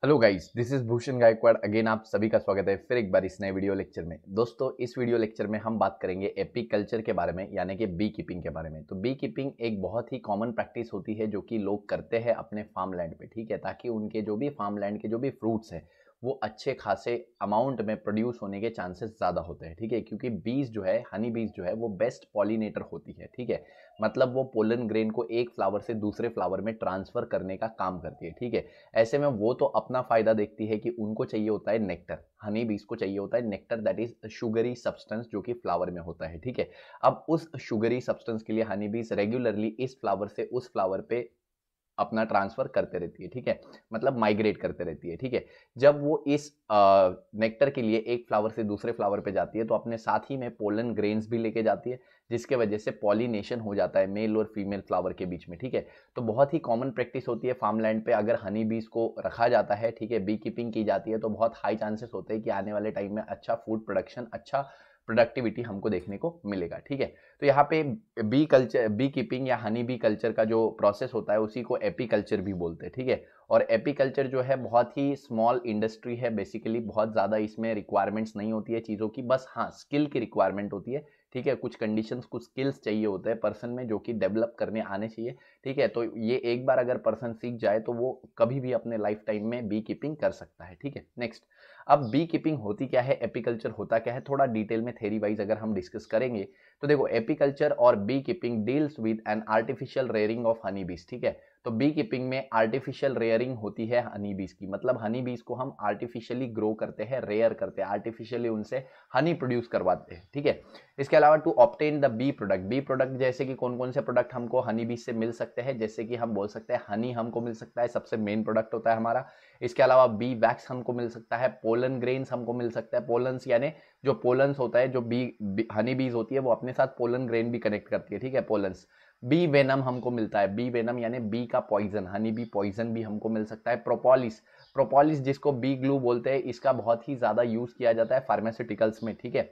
Hello guys, this is Bhushan Gaikwad. Again आप सभी का स्वागत है फिर एक बार इस नए वीडियो लेक्चर में। दोस्तों, इस वीडियो लेक्चर में हम बात करेंगे एपीकल्चर के बारे में, यानी कि बी कीपिंग के बारे में। तो बी कीपिंग एक बहुत ही कॉमन प्रैक्टिस होती है जो कि लोग करते हैं अपने फार्म लैंड पे, ठीक है, ताकि उनके जो भी फार्म लैंड के जो भी फ्रूट्स है वो अच्छे खासे अमाउंट में प्रोड्यूस होने के चांसेस ज़्यादा होते हैं, ठीक है, क्योंकि बीज जो है, हनी बीज जो है वो बेस्ट पॉलिनेटर होती है, ठीक है। मतलब वो पोलन ग्रेन को एक फ्लावर से दूसरे फ्लावर में ट्रांसफर करने का काम करती है, ठीक है। ऐसे में वो तो अपना फायदा देखती है कि उनको चाहिए होता है नेक्टर, हनी बीज को चाहिए होता है nectar, that is sugary substance जो कि फ्लावर में होता है, ठीक है। अब उस शुगरी सब्सटेंस के लिए हनी बीज रेगुलरली इस फ्लावर से उस फ्लावर पे अपना ट्रांसफर करते रहती है, ठीक है, मतलब माइग्रेट करते रहती है, ठीक है। जब वो इस नेक्टर के लिए एक फ्लावर से दूसरे फ्लावर पे जाती है तो अपने साथ ही में पोलन ग्रेन्स भी लेके जाती है, जिसके वजह से पॉलिनेशन हो जाता है मेल और फीमेल फ्लावर के बीच में, ठीक है। तो बहुत ही कॉमन प्रैक्टिस होती है फार्मलैंड पे, अगर हनी बीज को रखा जाता है, ठीक है, बी कीपिंग की जाती है तो बहुत हाई चांसेस होते हैं कि आने वाले टाइम में अच्छा फूड प्रोडक्शन, अच्छा प्रोडक्टिविटी हमको देखने को मिलेगा, ठीक है। तो यहाँ पे बी कल्चर, बी कीपिंग या हनी बी कल्चर का जो प्रोसेस होता है उसी को एपीकल्चर भी बोलते हैं, ठीक है। और एपीकल्चर जो है बहुत ही स्मॉल इंडस्ट्री है, बेसिकली बहुत ज़्यादा इसमें रिक्वायरमेंट्स नहीं होती है चीज़ों की, बस हाँ स्किल की रिक्वायरमेंट होती है, ठीक है। कुछ कंडीशंस, कुछ स्किल्स चाहिए होते हैं पर्सन में जो कि डेवलप करने आने चाहिए, ठीक है। तो ये एक बार अगर पर्सन सीख जाए तो वो कभी भी अपने लाइफ टाइम में बी कीपिंग कर सकता है, ठीक है। नेक्स्ट, अब बी कीपिंग होती क्या है, एपीकल्चर होता क्या है, थोड़ा डिटेल में थेरी वाइज अगर हम डिस्कस करेंगे तो देखो, एपीकल्चर और bee keeping deals with an artificial rearing of honey bees, ठीक है। तो बी कीपिंग में आर्टिफिशियल रेयरिंग होती है हनी बीज की, मतलब हनी बीज को हम आर्टिफिशियली ग्रो करते हैं, रेयर करते हैं, आर्टिफिशियली उनसे हनी प्रोड्यूस करवाते हैं, ठीक है। इसके अलावा to obtain the by product, by product जैसे कि कौन कौन से प्रोडक्ट हमको हनी बीज से मिल सकते हैं, जैसे कि हम बोल सकते हैं हनी हमको मिल सकता है, सबसे मेन प्रोडक्ट होता है हमारा। इसके अलावा बी वैक्स हमको मिल सकता है, पोलन ग्रेन्स हमको मिल सकता है, पोलन्स यानी जो पोलन्स होता है, जो हनी बीज होती है वो अपने साथ पोलन ग्रेन भी कनेक्ट करती है, ठीक है, पोलन्स। बी वेनम हमको मिलता है, बी वेनम यानी बी का पॉइजन, हनी बी पॉइजन भी हमको मिल सकता है। प्रोपोलिस, प्रोपोलिस जिसको बी ग्लू बोलते हैं, इसका बहुत ही ज्यादा यूज किया जाता है फार्मास्यूटिकल्स में, ठीक है।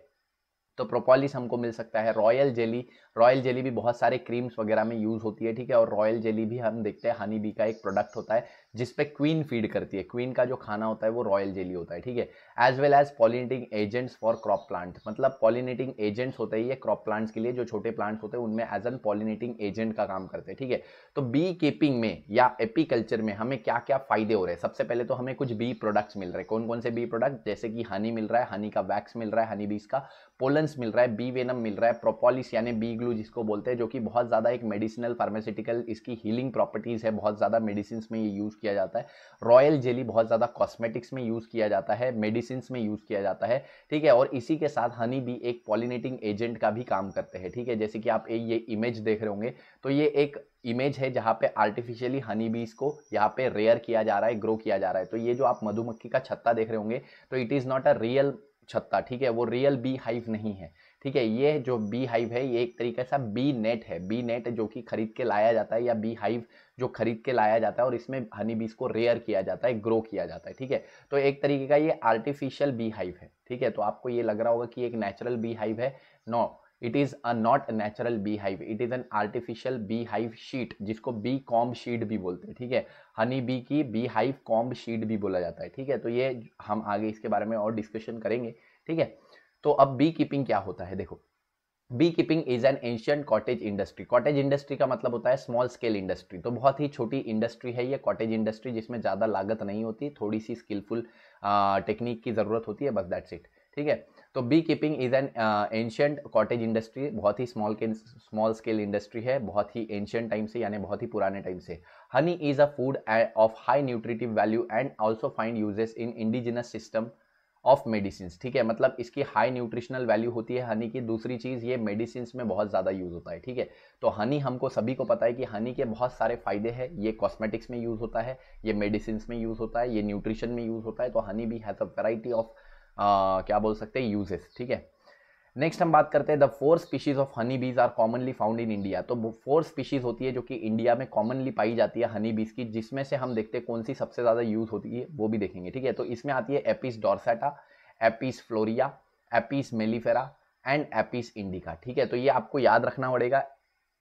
तो प्रोपोलिस हमको मिल सकता है। रॉयल जेली, रॉयल जेली भी बहुत सारे क्रीम्स वगैरह में यूज होती है, ठीक है। और रॉयल जेली भी हम देखते हैं हनी बी का एक प्रोडक्ट होता है जिसपे क्वीन फीड करती है, क्वीन का जो खाना होता है वो रॉयल जेली होता है, ठीक है। As well as pollinating agents for crop plant, मतलब पॉलिनेटिंग एजेंट्स होते हैं ये क्रॉप प्लांट्स के लिए, जो छोटे प्लांट्स होते हैं उनमें एज एन पॉलिनेटिंग एजेंट का काम करते हैं, ठीक है। तो बी कीपिंग में या एपीकल्चर में हमें क्या क्या फायदे हो रहे हैं, सबसे पहले तो हमें कुछ बी प्रोडक्ट्स मिल रहे हैं। कौन कौन से बी प्रोडक्ट, जैसे कि हनी मिल रहा है, हनी का वैक्स मिल रहा है, हनी बीज का पोलन्स मिल रहा है, बी वेनम मिल रहा है, प्रोपोलिस यानी बी ग्लू जिसको बोलते हैं, जो कि बहुत ज्यादा एक मेडिसिनल फार्मास्यूटिकल, इसकी हीलिंग प्रॉपर्टीज है, बहुत ज्यादा मेडिसिन में ये यूज किया जाता है। रॉयल जेली बहुत ज्यादा कॉस्मेटिक्स में यूज किया जाता है, मेडिसिन में यूज किया जाता है, ठीक है। और इसी के साथ हनी भी एक पॉलिनेटिंग एजेंट का भी काम करते हैं, ठीक है। जैसे कि आप ये इमेज देख रहे होंगे, तो ये एक इमेज है जहां पे आर्टिफिशियली हनी बीज को यहाँ पे रेयर किया जा रहा है, ग्रो किया जा रहा है। तो ये जो आप मधुमक्खी का छत्ता देख रहे होंगे, तो it is not a real छत्ता, ठीक है, वो रियल बी हाइव नहीं है, ठीक है। ये जो बी हाइव है ये एक तरीके से बी नेट है, बी नेट जो कि खरीद के लाया जाता है, या बी हाइव जो खरीद के लाया जाता है और इसमें हनी बीज को रेयर किया जाता है, ग्रो किया जाता है, ठीक है। तो एक तरीके का ये आर्टिफिशियल बी हाइव है, ठीक है। तो आपको ये लग रहा होगा कि एक नेचुरल बी हाइव है, no, it is a not natural bee hive, it is an artificial bee hive sheet, जिसको बी कॉम्ब शीट भी बोलते हैं, ठीक है। हनी बी की बी हाइव कॉम्ब शीट भी बोला जाता है, ठीक है। तो ये हम आगे इसके बारे में और डिस्कशन करेंगे, ठीक है। तो अब बी कीपिंग क्या होता है, देखो, bee keeping is an ancient cottage industry. Cottage industry का मतलब होता है स्मॉल स्केल इंडस्ट्री, तो बहुत ही छोटी इंडस्ट्री है ये कॉटेज इंडस्ट्री, जिसमें ज़्यादा लागत नहीं होती, थोड़ी सी स्किलफुल टेक्निक की ज़रूरत होती है, बस दैट्स इट, ठीक है। तो bee keeping is an ancient cottage industry, बहुत ही स्मॉल स्केल इंडस्ट्री है, बहुत ही एंशियंट टाइम से, यानी बहुत ही पुराने टाइम से। Honey is a food of high nutritive value and also find uses in indigenous system of medicine, ठीक है। मतलब इसकी हाई न्यूट्रिशनल वैल्यू होती है हनी की। दूसरी चीज, ये मेडिसिन में बहुत ज्यादा यूज होता है, ठीक है। तो हनी, हमको सभी को पता है कि हनी के बहुत सारे फायदे हैं, ये कॉस्मेटिक्स में यूज होता है, ये मेडिसिन में यूज होता है, ये न्यूट्रिशन में यूज होता है। तो हनी भी हैज अ वैरायटी ऑफ क्या बोल सकते हैं, यूजेस, ठीक है। नेक्स्ट हम बात करते हैं, the 4 species of honey bees are commonly found in India. तो 4 स्पीशीज होती है जो कि इंडिया में कॉमनली पाई जाती है हनी बीज की, जिसमें से हम देखते हैं कौन सी सबसे ज्यादा यूज होती है वो भी देखेंगे, ठीक है। तो इसमें आती है Apis dorsata, Apis florea, Apis mellifera and Apis indica, ठीक है। तो ये आपको याद रखना पड़ेगा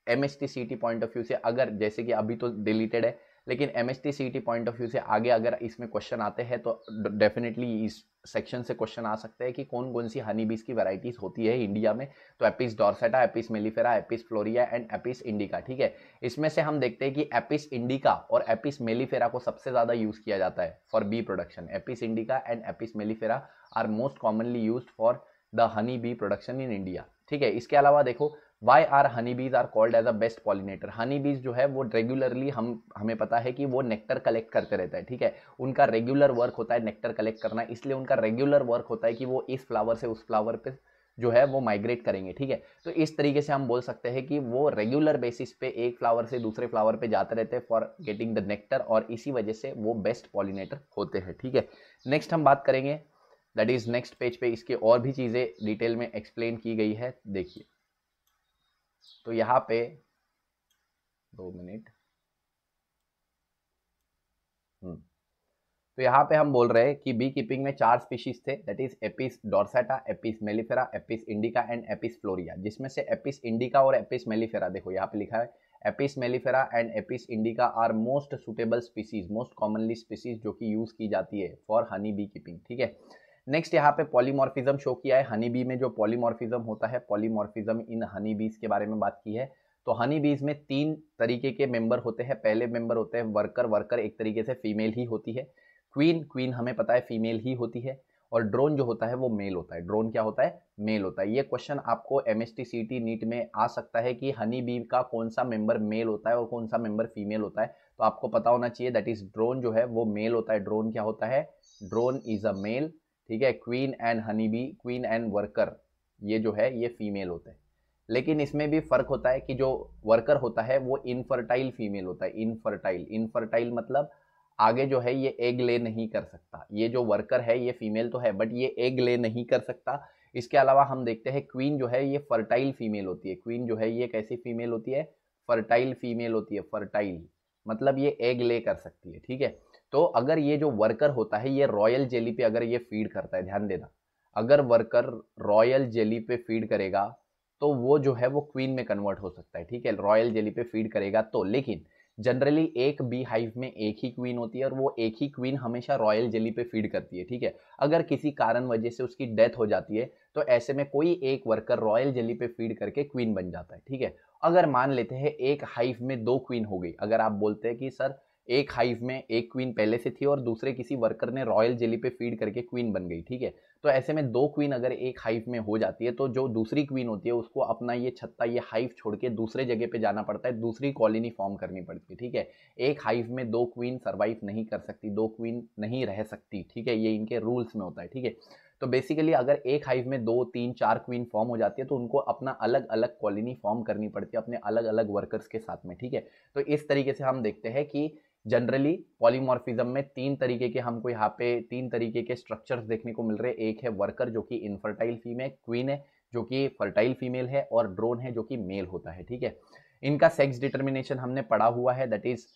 एमएसटी सीटी पॉइंट ऑफ व्यू से। अगर जैसे कि अभी तो डिलीटेड है, लेकिन MST CET point of view से आगे अगर इसमें क्वेश्चन आते हैं तो डेफिनेटली इस सेक्शन से क्वेश्चन आ सकते हैं कि कौन कौन सी हनी बीज की वैरायटीज होती है इंडिया में। तो Apis dorsata, Apis mellifera, Apis florea and Apis indica, ठीक है। इसमें से हम देखते हैं कि एपिस इंडिका और एपिस मेलिफेरा को सबसे ज्यादा यूज किया जाता है for bee production. Apis indica and Apis mellifera are most commonly used for the honey bee production in India, ठीक है। इसके अलावा देखो why are honey bees are called as a best pollinator. Honey bees जो है वो regularly हमें पता है कि वो नेक्टर कलेक्ट करते रहता है, ठीक है। उनका रेगुलर वर्क होता है नेक्टर कलेक्ट करना, इसलिए उनका रेगुलर वर्क होता है कि वो इस फ्लावर से उस फ्लावर पे जो है वो माइग्रेट करेंगे, ठीक है। तो इस तरीके से हम बोल सकते हैं कि वो रेगुलर बेसिस पे एक फ्लावर से दूसरे फ्लावर पे जाते रहते हैं फॉर गेटिंग द नेक्टर, और इसी वजह से वो बेस्ट पॉलिनेटर होते हैं, ठीक है। नेक्स्ट हम बात करेंगे, दैट इज नेक्स्ट पेज पे इसके और भी चीजें डिटेल में एक्सप्लेन की गई है, देखिए। तो यहाँ पे 2 मिनट, तो यहाँ पे हम बोल रहे हैं कि बी कीपिंग में 4 स्पीशीज थे, that is Apis dorsata, Apis mellifera, Apis indica and Apis florea. जिसमें से एपिस इंडिका और एपिस मेलिफेरा, देखो यहाँ पे लिखा है Apis mellifera and Apis indica are most suitable species, most commonly species जो कि यूज की जाती है फॉर हनी बी कीपिंग, ठीक है। नेक्स्ट यहाँ पे पॉलीमॉर्फिज्म शो किया है, हनी बी में जो पॉलीमॉर्फिज्म होता है, पॉलीमॉर्फिज्म इन हनी बीज के बारे में बात की है। तो हनी बीज में 3 तरीके के मेंबर होते हैं। पहले मेंबर होते हैं वर्कर, वर्कर एक तरीके से फीमेल ही होती है। क्वीन, क्वीन हमें पता है फीमेल ही होती है। और ड्रोन जो होता है वो मेल होता है। ड्रोन क्या होता है? मेल होता है। ये क्वेश्चन आपको MST CET नीट में आ सकता है कि हनी बी का कौन सा मेंबर मेल होता है और कौन सा मेंबर फीमेल होता है। तो आपको पता होना चाहिए दैट इज ड्रोन जो है वो मेल होता है। ड्रोन क्या होता है? ड्रोन इज अ मेल, ठीक है। Queen and honey bee, queen and worker, ये जो है ये फीमेल होते हैं। लेकिन इसमें भी फर्क होता है कि जो वर्कर होता है वो इनफर्टाइल फीमेल होता है। इनफर्टाइल, इनफर्टाइल मतलब आगे जो है ये एग ले नहीं कर सकता। ये जो वर्कर है ये फीमेल तो है बट ये एग ले नहीं कर सकता। इसके अलावा हम देखते हैं क्वीन जो है ये फर्टाइल फीमेल होती है। क्वीन जो है ये कैसी फीमेल होती है? फर्टाइल फीमेल होती है। फर्टाइल मतलब ये एग ले कर सकती है, ठीक है। तो अगर ये जो वर्कर होता है ये रॉयल जेली पे अगर ये फीड करता है, ध्यान देना, अगर वर्कर रॉयल जेली पे फीड करेगा तो वो जो है वो क्वीन में कन्वर्ट हो सकता है, ठीक है। रॉयल जेली पे फीड करेगा तो, लेकिन जनरली एक बी हाइव में एक ही क्वीन होती है और वो एक ही क्वीन हमेशा रॉयल जेली पे फीड करती है, ठीक है। अगर किसी कारण वजह से उसकी डेथ हो जाती है तो ऐसे में कोई एक वर्कर रॉयल जेली पे फीड करके क्वीन बन जाता है, ठीक है। अगर मान लेते हैं एक हाइव में 2 क्वीन हो गई, अगर आप बोलते हैं कि सर एक हाइव में एक क्वीन पहले से थी और दूसरे किसी वर्कर ने रॉयल जेली पे फीड करके क्वीन बन गई, ठीक है। तो ऐसे में 2 क्वीन अगर एक हाइव में हो जाती है तो जो दूसरी क्वीन होती है उसको अपना ये छत्ता, ये हाइव छोड़ के दूसरे जगह पे जाना पड़ता है, दूसरी कॉलोनी फॉर्म करनी पड़ती है, ठीक है। एक हाइव में 2 क्वीन सर्वाइव नहीं कर सकती, 2 क्वीन नहीं रह सकती, ठीक है। ये इनके रूल्स में होता है, ठीक है। तो बेसिकली अगर एक हाइव में 2, 3, 4 क्वीन फॉर्म हो जाती है तो उनको अपना अलग अलग कॉलोनी फॉर्म करनी पड़ती है अपने अलग अलग वर्कर्स के साथ में, ठीक है। तो इस तरीके से हम देखते हैं कि जनरली पॉलीमॉर्फिज्म में 3 तरीके के हमको यहाँ पे 3 तरीके के स्ट्रक्चर्स देखने को मिल रहे हैं। एक है वर्कर जो कि इनफर्टाइल फीमेल, क्वीन है जो कि फर्टाइल फीमेल है, और ड्रोन है जो कि मेल होता है, ठीक है। इनका सेक्स डिटर्मिनेशन हमने पढ़ा हुआ है, that is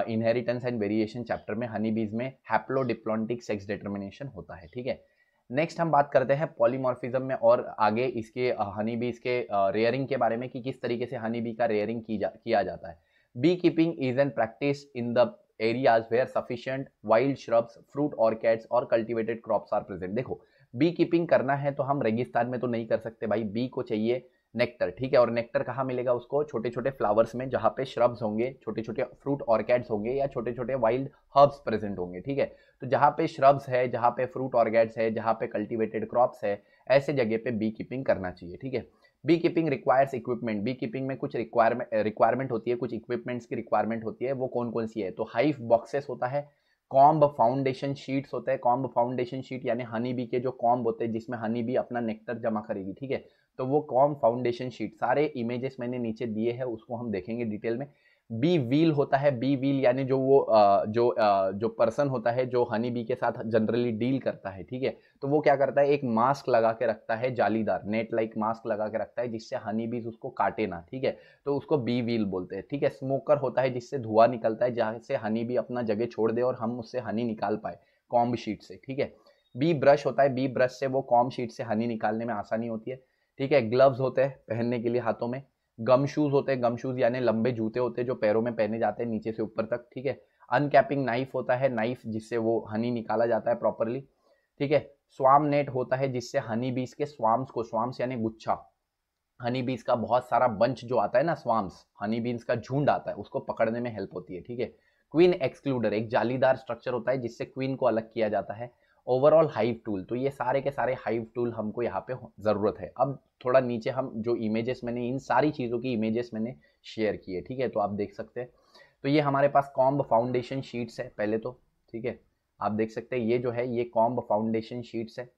inheritance and variation chapter में। हनी बीज में हैप्लोडिप्लॉन्टिक सेक्स डिटर्मिनेशन होता है, ठीक है। नेक्स्ट हम बात करते हैं पॉलीमॉर्फिज्म में और आगे इसके हनी बीज के रेयरिंग के बारे में कि किस तरीके से हनी बी का रेयरिंग किया जाता है। Bee keeping is an practice in the areas where sufficient wild shrubs, fruit orchids और कल्टीवेटेड क्रॉप्स आर प्रेजेंट। देखो बी कीपिंग करना है तो हम रेगिस्तान में तो नहीं कर सकते भाई, बी को चाहिए नेक्टर, ठीक है। और नेक्टर कहाँ मिलेगा उसको? छोटे छोटे फ्लावर्स में जहाँ पे श्रब्स होंगे, छोटे छोटे फ्रूट ऑर्किड्स होंगे या छोटे छोटे वाइल्ड हर्ब्स प्रेजेंट होंगे, ठीक है। तो जहाँ पे श्रब्स है, जहाँ पे फ्रूट ऑर्किड्स है, जहाँ पे कल्टीवेटेड क्रॉप्स है, ऐसे जगह पे बी कीपिंग करना चाहिए, ठीक है। Bee keeping requires equipment. Bee keeping में कुछ रिक्वायरमेंट होती है, कुछ इक्विपमेंट्स की रिक्वायरमेंट होती है। वो कौन कौन सी है? तो हाइव बॉक्सेस होता है, कॉम्ब फाउंडेशन शीट्स होते हैं। कॉम्ब फाउंडेशन शीट यानी हनी बी के जो कॉम्ब होते हैं जिसमें हनी बी अपना नेक्टर जमा करेगी, ठीक है। तो वो कॉम्ब फाउंडेशन शीट, सारे इमेजेस मैंने नीचे दिए हैं, उसको हम देखेंगे डिटेल में। बी व्हील होता है। बी व्हील यानी जो वो जो पर्सन होता है जो हनी बी के साथ जनरली डील करता है, ठीक है। तो वो क्या करता है? एक मास्क लगा के रखता है, जालीदार नेट लाइक मास्क लगा के रखता है जिससे हनी बीज उसको काटे ना, ठीक है। तो उसको बी व्हील बोलते हैं, ठीक है। स्मोकर होता है जिससे धुआं निकलता है, जहाँ से हनी बी अपना जगह छोड़ दे और हम उससे हनी निकाल पाए कॉम्ब शीट से, ठीक है। बी ब्रश होता है। बी ब्रश से वो कॉम्ब शीट से हनी निकालने में आसानी होती है, ठीक है। ग्लव्स होते हैं पहनने के लिए हाथों में। गम शूज होते हैं। गम शूज यानी लंबे जूते होते हैं जो पैरों में पहने जाते हैं नीचे से ऊपर तक, ठीक है। अनकैपिंग नाइफ होता है, नाइफ जिससे वो हनी निकाला जाता है प्रॉपरली, ठीक है। स्वार्म नेट होता है जिससे हनी बीज के स्वार्म्स को, स्वार्म्स यानी गुच्छा, हनी बीज का बहुत सारा बंच जो आता है ना, स्वार्म्स, हनी बीज का झुंड आता है, उसको पकड़ने में हेल्प होती है, ठीक है। क्वीन एक्सक्लूडर एक जालीदार स्ट्रक्चर होता है जिससे क्वीन को अलग किया जाता है। ओवरऑल हाइव टूल, तो ये सारे के सारे हाइव टूल हमको यहाँ पे जरूरत है। अब थोड़ा नीचे हम जो इमेजेस मैंने, इन सारी चीज़ों की इमेजेस मैंने शेयर की है, ठीक है, तो आप देख सकते हैं। तो ये हमारे पास कॉम्ब फाउंडेशन शीट्स है पहले तो, ठीक है, आप देख सकते हैं ये जो है ये कॉम्ब फाउंडेशन शीट्स है।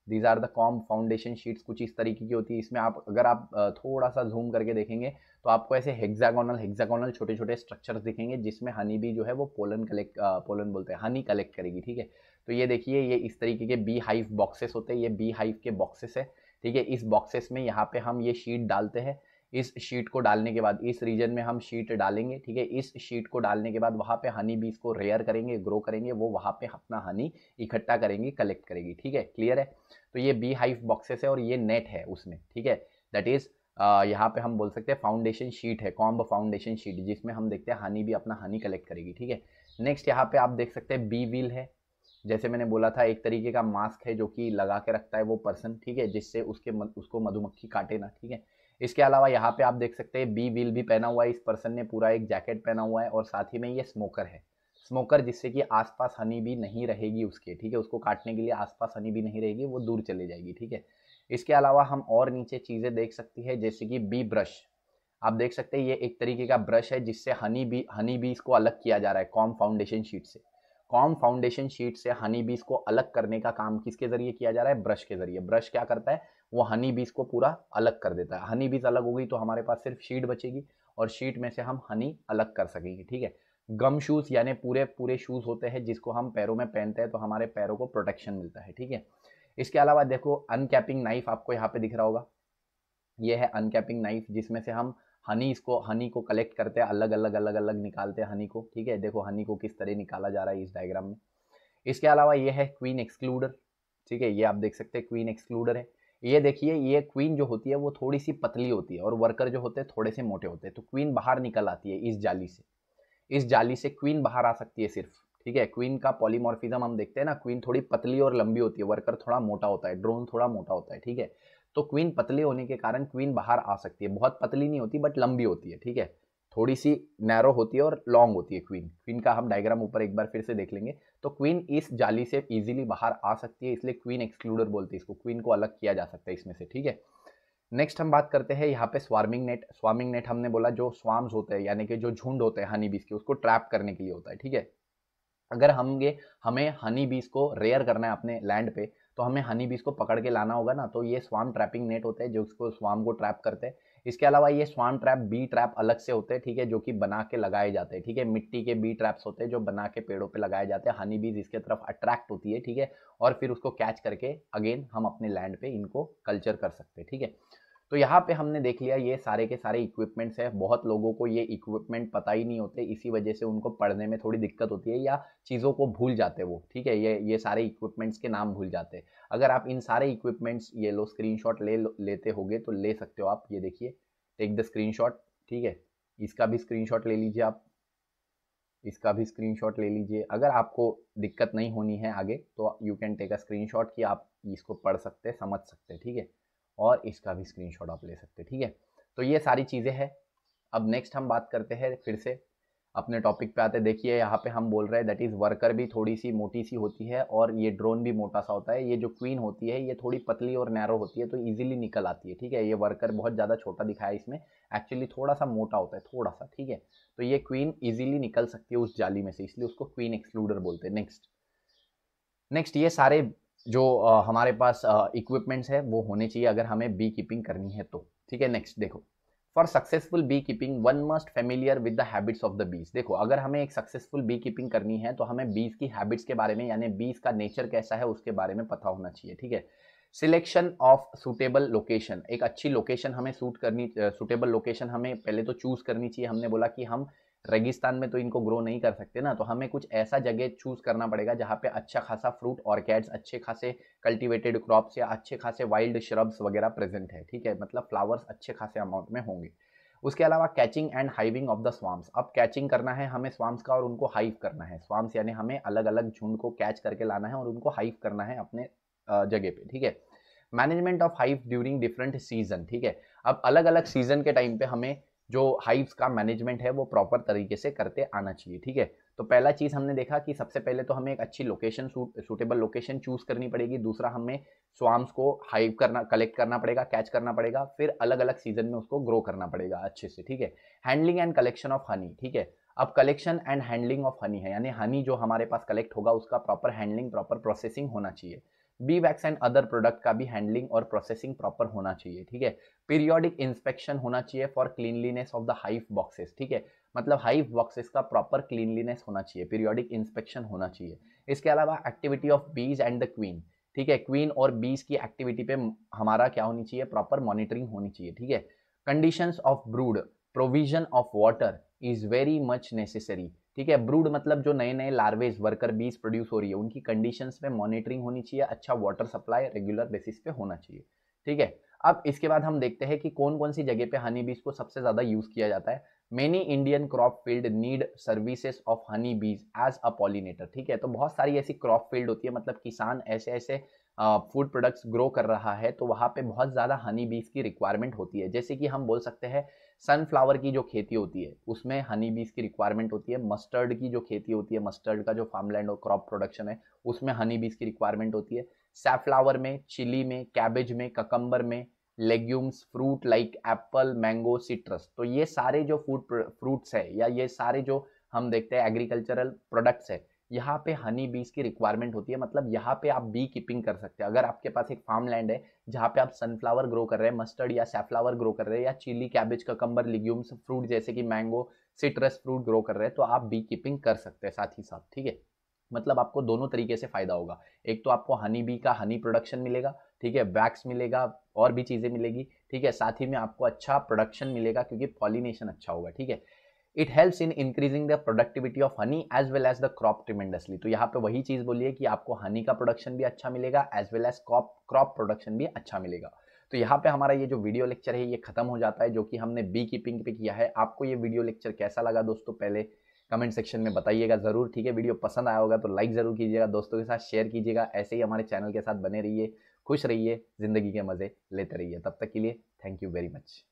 These are the comb foundation sheets, कुछ इस तरीके की होती है। इसमें आप अगर आप थोड़ा सा जूम करके देखेंगे तो आपको ऐसे हेक्सागोनल छोटे छोटे स्ट्रक्चर्स दिखेंगे जिसमें हनी बी जो है वो पोलन बोलते हैं, हनी कलेक्ट करेगी, ठीक है। तो ये देखिए ये इस तरीके के बी हाइव बॉक्सेस होते हैं, ये बी हाइव के बॉक्सेस है, ठीक है। इस बॉक्सेस में यहाँ पे हम ये शीट डालते हैं। इस शीट को डालने के बाद इस रीजन में हम शीट डालेंगे, ठीक है। इस शीट को डालने के बाद वहाँ पे हनी बीज को रेयर करेंगे, ग्रो करेंगे, वो वहाँ पे अपना हनी इकट्ठा करेंगी, कलेक्ट करेगी, ठीक है, क्लियर है। तो ये बी हाइव बॉक्सेस है और ये नेट है उसमें, ठीक है। दैट इज यहाँ पे हम बोल सकते हैं फाउंडेशन शीट है, कॉम्ब फाउंडेशन शीट, जिसमें हम देखते हैं हनी भी अपना हनी कलेक्ट करेगी, ठीक है। नेक्स्ट यहाँ पे आप देख सकते हैं बी व्हील है, जैसे मैंने बोला था एक तरीके का मास्क है जो कि लगा के रखता है वो पर्सन, ठीक है, जिससे उसको मधुमक्खी काटे ना, ठीक है। इसके अलावा यहाँ पे आप देख सकते हैं बी व्हील भी पहना हुआ है इस पर्सन ने, पूरा एक जैकेट पहना हुआ है, और साथ ही में ये स्मोकर है, स्मोकर, जिससे कि आसपास हनी भी नहीं रहेगी उसके, ठीक है, उसको काटने के लिए आसपास हनी भी नहीं रहेगी, वो दूर चले जाएगी, ठीक है। इसके अलावा हम और नीचे चीज़ें देख सकती है जैसे कि बी ब्रश, आप देख सकते हैं ये एक तरीके का ब्रश है जिससे हनी बीज को अलग किया जा रहा है कॉम फाउंडेशन शीट से। कॉम फाउंडेशन शीट से हनी बीज को अलग करने का काम किसके जरिए किया जा रहा है, ब्रश के जरिए। ब्रश क्या करता है, वो हनी बीज को पूरा अलग कर देता है। हनी बीज अलग हो गई तो हमारे पास सिर्फ शीट बचेगी और शीट में से हम हनी अलग कर सकेंगे, ठीक है। गम शूज यानी पूरे पूरे शूज होते हैं जिसको हम पैरों में पहनते हैं तो हमारे पैरों को प्रोटेक्शन मिलता है, ठीक है। इसके अलावा देखो अनकैपिंग नाइफ आपको यहाँ पे दिख रहा होगा, ये है अनकैपिंग नाइफ जिसमें से हम हनी को कलेक्ट करते हैं, अलग अलग निकालते हैं हनी को, ठीक है। देखो हनी को किस तरह निकाला जा रहा है इस डायग्राम में। इसके अलावा ये है क्वीन एक्सक्लूडर, ठीक है, ये आप देख सकते हैं क्वीन एक्सक्लूडर है। ये देखिए ये क्वीन जो होती है वो थोड़ी सी पतली होती है और वर्कर जो होते हैं थोड़े से मोटे होते हैं, तो क्वीन बाहर निकल आती है इस जाली से। इस जाली से क्वीन बाहर आ सकती है सिर्फ, ठीक है। क्वीन का पॉलीमॉर्फिज्म हम देखते हैं ना, क्वीन थोड़ी पतली और लंबी होती है, वर्कर थोड़ा मोटा होता है, ड्रोन थोड़ा मोटा होता है, ठीक है। तो क्वीन पतली होने के कारण क्वीन बाहर आ सकती है, बहुत पतली नहीं होती बट लंबी होती है, ठीक है, थोड़ी सी नैरो होती है और लॉन्ग होती है क्वीन। क्वीन का हम डायग्राम ऊपर एक बार फिर से देख लेंगे। तो क्वीन इस जाली से इजीली बाहर आ सकती है, इसलिए क्वीन एक्सक्लूडर बोलते हैं इसको, क्वीन को अलग किया जा सकता है इसमें से, ठीक है। नेक्स्ट हम बात करते हैं यहाँ पे स्वार्मिंग नेट। स्वार्मिंग नेट हमने बोला जो स्वार्म्स होते हैं यानी कि जो झुंड होते हैं हनी बीज के, उसको ट्रैप करने के लिए होता है, ठीक है। अगर हमें हनी बीज को रेयर करना है अपने लैंड पे तो हमें हनी बीज को पकड़ के लाना होगा ना, तो ये स्वार्म ट्रैपिंग नेट होते हैं जो उसको स्वार्म को ट्रैप करते हैं। इसके अलावा ये स्वार्म ट्रैप बी ट्रैप अलग से होते हैं, ठीक है, जो कि बना के लगाए जाते हैं, ठीक है। मिट्टी के बी ट्रैप्स होते हैं जो बना के पेड़ों पे लगाए जाते हैं, हनी बीज इसके तरफ अट्रैक्ट होती है, ठीक है, और फिर उसको कैच करके अगेन हम अपने लैंड पे इनको कल्चर कर सकते हैं, ठीक है। तो यहाँ पे हमने देख लिया ये सारे के सारे इक्विपमेंट्स है। बहुत लोगों को ये इक्विपमेंट पता ही नहीं होते, इसी वजह से उनको पढ़ने में थोड़ी दिक्कत होती है या चीज़ों को भूल जाते वो, ठीक है, ये सारे इक्विपमेंट्स के नाम भूल जाते हैं। अगर आप इन सारे इक्विपमेंट्स ये लो स्क्रीनशॉट लेते होगे तो ले सकते हो आप, ये देखिए टेक द स्क्रीनशॉट, ठीक है। इसका भी स्क्रीनशॉट ले लीजिए आप, इसका भी स्क्रीनशॉट ले लीजिए। अगर आपको दिक्कत नहीं होनी है आगे तो you can take a screenshot कि आप इसको पढ़ सकते समझ सकते, ठीक है, और इसका भी स्क्रीनशॉट आप ले सकते, ठीक है। तो ये सारी चीज़ें हैं। अब नेक्स्ट हम बात करते हैं फिर से अपने टॉपिक पे आते हैं। देखिए यहाँ पे हम बोल रहे हैं दैट इज़ वर्कर भी थोड़ी सी मोटी सी होती है और ये ड्रोन भी मोटा सा होता है। ये जो क्वीन होती है ये थोड़ी पतली और नैरो होती है तो इजीली निकल आती है, ठीक है। ये वर्कर बहुत ज़्यादा छोटा दिखाया इसमें, एक्चुअली थोड़ा सा मोटा होता है, थोड़ा सा, ठीक है। तो ये क्वीन इजीली निकल सकती है उस जाली में से, इसलिए उसको क्वीन एक्सक्लूडर बोलते हैं। नेक्स्ट ये सारे जो हमारे पास इक्विपमेंट्स है वो होने चाहिए अगर हमें बी कीपिंग करनी है तो, ठीक है। नेक्स्ट देखो, for successful bee keeping one must familiar with the habits of the bees. देखो अगर हमें एक सक्सेसफुल बी कीपिंग करनी है तो हमें बीज की हैबिट्स के बारे में यानी बीज का नेचर कैसा है उसके बारे में पता होना चाहिए, ठीक है। सिलेक्शन ऑफ सुटेबल लोकेशन, एक अच्छी लोकेशन हमें सुटेबल लोकेशन हमें पहले तो चूज करनी चाहिए। हमने बोला कि हम रेगिस्तान में तो इनको ग्रो नहीं कर सकते ना, तो हमें कुछ ऐसा जगह चूज करना पड़ेगा जहाँ पे अच्छा खासा फ्रूट ऑर्किड्स, अच्छे खासे कल्टीवेटेड क्रॉप्स या अच्छे खासे वाइल्ड श्रब्स वगैरह प्रेजेंट है, ठीक है, मतलब फ्लावर्स अच्छे खासे अमाउंट में होंगे। उसके अलावा catching and hiving of the swarms, अब कैचिंग करना है हमें स्वाम्स का और उनको हाइव करना है। स्वाम्स यानी हमें अलग अलग झुंड को कैच करके लाना है और उनको हाइव करना है अपने जगह पे, ठीक है। Management of hive during different season, ठीक है। अब अलग अलग सीजन के टाइम पे हमें जो हाइव्स का मैनेजमेंट है वो प्रॉपर तरीके से करते आना चाहिए, ठीक है। तो पहला चीज हमने देखा कि सबसे पहले तो हमें एक अच्छी लोकेशन, सूटेबल लोकेशन चूज करनी पड़ेगी। दूसरा, हमें स्वाम्स को हाइव करना, कलेक्ट करना पड़ेगा, कैच करना पड़ेगा, फिर अलग अलग सीजन में उसको ग्रो करना पड़ेगा अच्छे से, ठीक है। Handling and collection of honey, ठीक है। अब collection and handling of honey है, यानी हनी जो हमारे पास कलेक्ट होगा उसका प्रॉपर हैंडलिंग, प्रॉपर प्रोसेसिंग होना चाहिए। B wax and other product का भी हैंडलिंग और प्रोसेसिंग प्रॉपर होना चाहिए, ठीक है। पीरियोडिक इंस्पेक्शन होना चाहिए for cleanliness of the hive boxes, ठीक है। मतलब हाइव बॉक्सेस का प्रॉपर क्लीनलीनेस होना चाहिए, पीरियोडिक इंस्पेक्शन होना चाहिए। इसके अलावा एक्टिविटी ऑफ बीज एंड द क्वीन, ठीक है। क्वीन और बीज की एक्टिविटी पे हमारा क्या होनी चाहिए, प्रॉपर मॉनिटरिंग होनी चाहिए, ठीक है। Conditions of brood, provision of water is very much necessary, ठीक है। ब्रूड मतलब जो नए नए लार्वेज, वर्कर बीज प्रोड्यूस हो रही है, उनकी कंडीशंस में मॉनिटरिंग होनी चाहिए, अच्छा वाटर सप्लाई रेगुलर बेसिस पे होना चाहिए, ठीक है। अब इसके बाद हम देखते हैं कि कौन कौन सी जगह पे हनी बीज को सबसे ज्यादा यूज किया जाता है। Many Indian crop field need services of honey बीज एज अ पॉलिनेटर, ठीक है। तो बहुत सारी ऐसी क्रॉप फील्ड होती है, मतलब किसान ऐसे ऐसे फूड प्रोडक्ट्स ग्रो कर रहा है, तो वहां पे बहुत ज्यादा हनी बीज की रिक्वायरमेंट होती है। जैसे कि हम बोल सकते हैं सनफ्लावर की जो खेती होती है उसमें हनी बीज की रिक्वायरमेंट होती है। मस्टर्ड की जो खेती होती है, मस्टर्ड का जो फार्मलैंड और क्रॉप प्रोडक्शन है, उसमें हनी बीज की रिक्वायरमेंट होती है। सैफ्लावर में, चिली में, कैबेज में, ककम्बर में, legumes, fruit like Apple, mango, citrus, तो ये सारे जो फ्रूट्स है या ये सारे जो हम देखते हैं एग्रीकल्चरल प्रोडक्ट्स है, यहाँ पे हनी बीज की रिक्वायरमेंट होती है। मतलब यहाँ पे आप बी कीपिंग कर सकते हैं। अगर आपके पास एक फार्म लैंड है जहाँ पे आप सनफ्लावर ग्रो कर रहे हैं, मस्टर्ड या सैफ्लावर ग्रो कर रहे हैं, या chilli, cabbage, cucumber, legumes, fruit जैसे कि मैंगो, सिट्रस फ्रूट ग्रो कर रहे हैं, तो आप बी कीपिंग कर सकते हैं साथ ही साथ, ठीक है। मतलब आपको दोनों तरीके से फायदा होगा। एक तो आपको हनी बी का हनी प्रोडक्शन मिलेगा, ठीक है, वैक्स मिलेगा, और भी चीजें मिलेगी, ठीक है। साथ ही में आपको अच्छा प्रोडक्शन मिलेगा क्योंकि पॉलिनेशन अच्छा होगा, ठीक है। It helps in increasing the productivity of honey as well as the crop tremendously. तो यहाँ पे वही चीज बोलिए कि आपको हनी का प्रोडक्शन भी अच्छा मिलेगा as well as crop production भी अच्छा मिलेगा। तो यहाँ पे हमारा ये जो वीडियो लेक्चर है ये खत्म हो जाता है, जो कि हमने बी कीपिंग पे किया है। आपको ये वीडियो लेक्चर कैसा लगा दोस्तों, पहले कमेंट सेक्शन में बताइएगा जरूर, ठीक है। वीडियो पसंद आया होगा तो लाइक जरूर कीजिएगा, दोस्तों के साथ शेयर कीजिएगा। ऐसे ही हमारे चैनल के साथ बने रहिए, खुश रहिए, जिंदगी के मजे लेते रहिए। तब तक के लिए थैंक यू वेरी मच।